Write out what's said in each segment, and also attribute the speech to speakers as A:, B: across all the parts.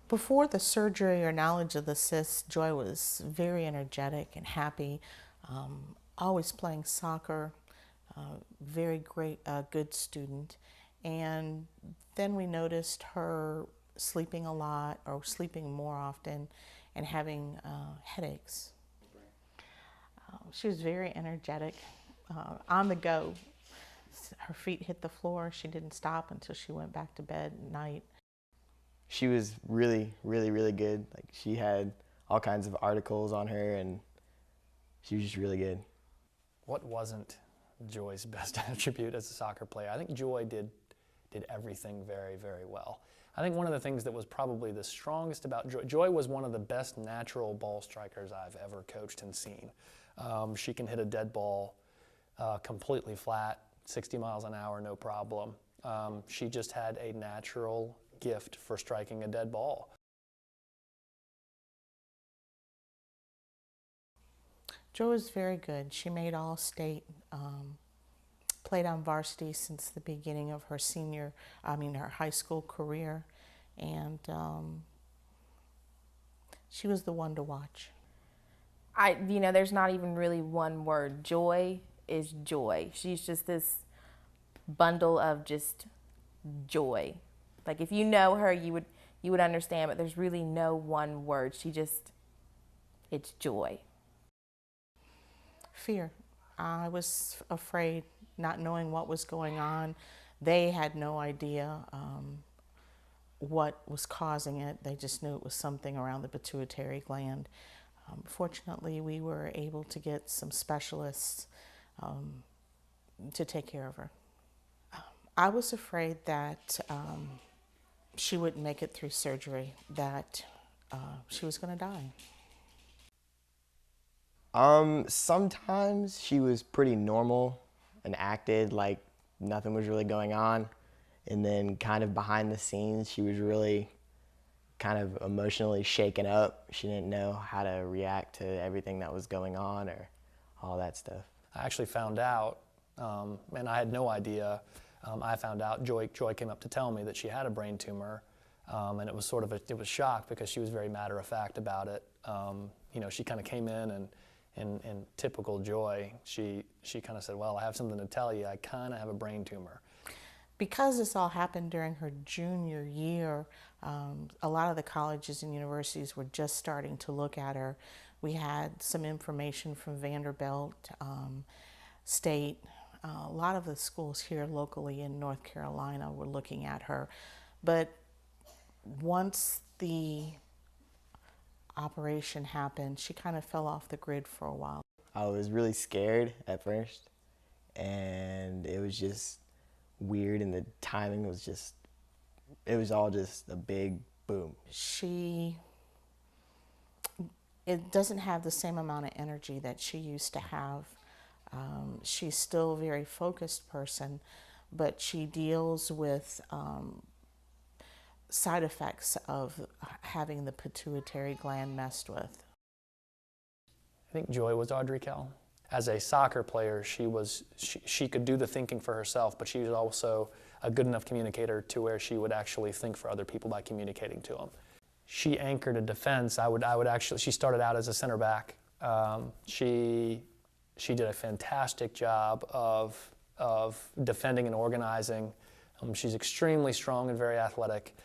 A: Before the surgery or knowledge of the cyst, Joy was very energetic and happy, always playing soccer, very great, good student. And then we noticed her sleeping a lot or sleeping more often and having headaches. She was very energetic, on the go. Her feet hit the floor. She didn't stop until she went back to bed at night.
B: She was really, really, really good. Like, she had all kinds of articles on her, and she was just really good.
C: What wasn't Joy's best attribute as a soccer player? I think Joy did everything very, very well. I think one of the things that was probably the strongest about Joy, Joy was one of the best natural ball strikers I've ever coached and seen. She can hit a dead ball completely flat, 60 miles an hour, no problem. She just had a natural gift for striking a dead ball.
A: Joy was very good. She made All-State, played on varsity since the beginning of her her high school career, and she was the one to watch.
D: There's not even really one word. Joy is joy. She's just this bundle of just joy. Like, if you know her, you would understand, but there's really no one word. It's joy.
A: Fear. I was afraid, not knowing what was going on. They had no idea what was causing it. They just knew it was something around the pituitary gland. Fortunately, we were able to get some specialists to take care of her. I was afraid that she wouldn't make it through surgery, that she was going to die.
B: Sometimes she was pretty normal and acted like nothing was really going on. And then kind of behind the scenes, she was really kind of emotionally shaken up. She didn't know how to react to everything that was going on or all that stuff.
C: I actually found out, and I had no idea, I found out, Joy came up to tell me that she had a brain tumor, and it was it was shock because she was very matter-of-fact about it. She kind of came in and typical Joy, she kind of said, well, I have something to tell you, I kind of have a brain tumor.
A: Because this all happened during her junior year, a lot of the colleges and universities were just starting to look at her. We had some information from Vanderbilt, State. A lot of the schools here locally in North Carolina were looking at her. But once the operation happened, she kind of fell off the grid for a while.
B: I was really scared at first, and it was just weird, and the timing was just, it was all just a big boom.
A: It doesn't have the same amount of energy that she used to have. She's still a very focused person, but she deals with side effects of having the pituitary gland messed with.
C: I think Joy was Audrey Kell. As a soccer player, she could do the thinking for herself, but she was also a good enough communicator to where she would actually think for other people by communicating to them. She anchored a defense. She started out as a center back. She did a fantastic job of defending and organizing. She's extremely strong and very athletic.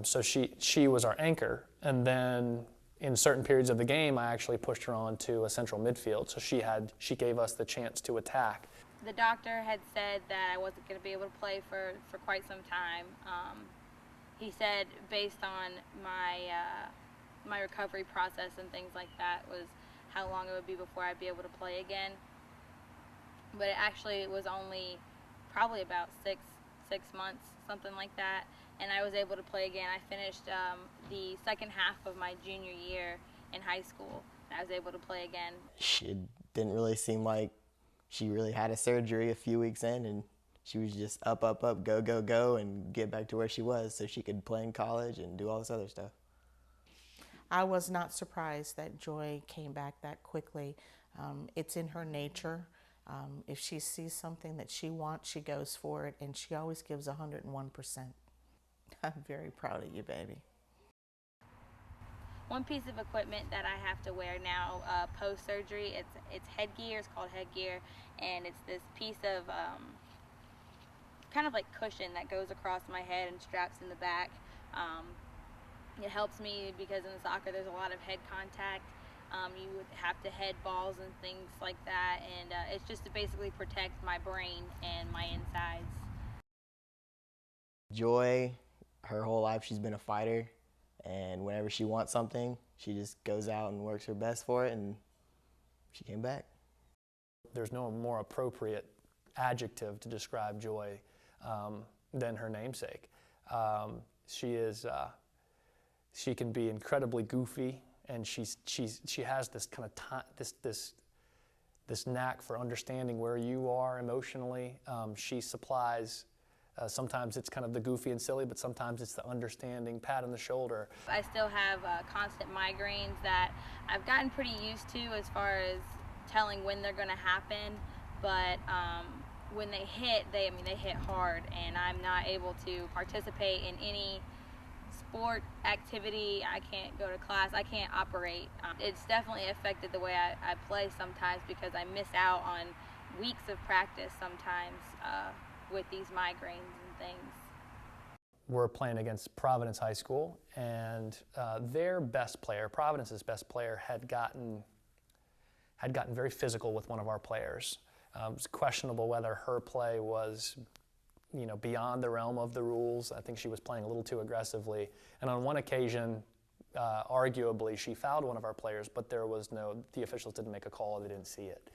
C: So she was our anchor, and then in certain periods of the game, I actually pushed her on to a central midfield, so she gave us the chance to attack.
E: The doctor had said that I wasn't going to be able to play for quite some time. He said, based on my recovery process and things like that, was how long it would be before I'd be able to play again. But it actually was only probably about six months, something like that, and I was able to play again. I finished the second half of my junior year in high school, and I was able to play again.
B: It didn't really seem like she really had a surgery a few weeks in, and she was just up, go, go, go, and get back to where she was so she could play in college and do all this other stuff.
A: I was not surprised that Joy came back that quickly. It's in her nature. If she sees something that she wants, she goes for it, and she always gives 101%. I'm very proud of you, baby.
E: one piece of equipment that I have to wear now post-surgery. It's headgear. It's called headgear, and it's this piece of kind of like cushion that goes across my head and straps in the back. It helps me because in soccer there's a lot of head contact. You would have to head balls and things like that, and it's just to basically protect my brain and my insides.
B: Joy, her whole life she's been a fighter, and whenever she wants something, she just goes out and works her best for it, and she came back. There's
C: no more appropriate adjective to describe Joy than her namesake. She can be incredibly goofy, and she has this kind of this knack for understanding where you are emotionally. She supplies. Sometimes it's kind of the goofy and silly, but sometimes it's the understanding pat on the shoulder.
E: I still have constant migraines that I've gotten pretty used to as far as telling when they're going to happen, but when they hit, they hit hard, and I'm not able to participate in any sport activity. I can't go to class. I can't operate. It's definitely affected the way I play sometimes because I miss out on weeks of practice sometimes with these migraines and things.
C: We're playing against Providence High School, and their best player, Providence's best player, had gotten very physical with one of our players. It was questionable whether her play was, beyond the realm of the rules. I think she was playing a little too aggressively, and on one occasion, arguably, she fouled one of our players, but the officials didn't make a call. They didn't see it.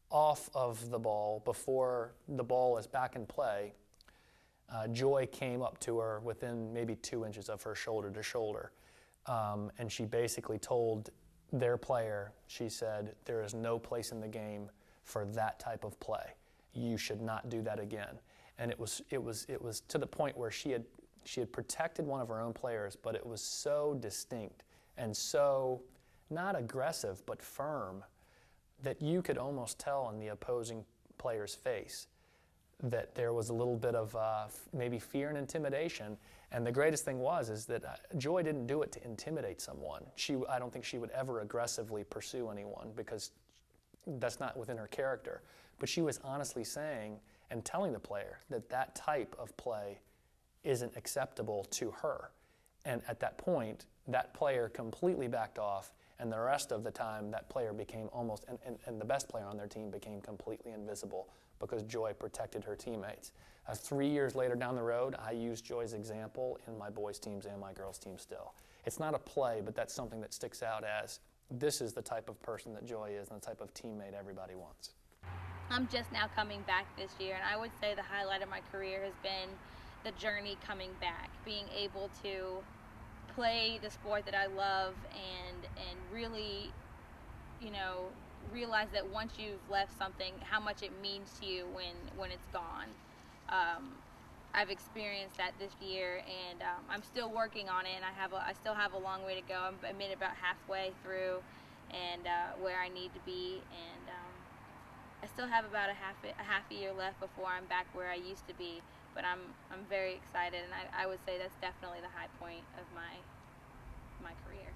C: Off of the ball, before the ball is back in play, Joy came up to her within maybe 2 inches of her shoulder to shoulder, and she basically told their player, she said, "There is no place in the game for that type of play. You should not do that again." And it was to the point where she had protected one of her own players, but it was so distinct and so not aggressive but firm that you could almost tell in the opposing player's face that there was a little bit of maybe fear and intimidation. And the greatest thing is that Joy didn't do it to intimidate someone. I don't think she would ever aggressively pursue anyone because that's not within her character. But she was honestly saying and telling the player that that type of play isn't acceptable to her. And at that point, that player completely backed off, and the rest of the time, that player became almost, and the best player on their team became completely invisible because Joy protected her teammates. 3 years later down the road, I use Joy's example in my boys' teams and my girls' teams still. It's not a play, but that's something that sticks out as this is the type of person that Joy is and the type of teammate everybody wants.
E: I'm just now coming back this year, and I would say the highlight of my career has been the journey coming back, being able to play the sport that I love and really, realize that once you've left something, how much it means to you when it's gone. I've experienced that this year, and I'm still working on it, and I still have a long way to go. I'm about halfway through, and where I need to be, and I still have about a half a year left before I'm back where I used to be. But I'm very excited, and I would say that's definitely the high point of my career.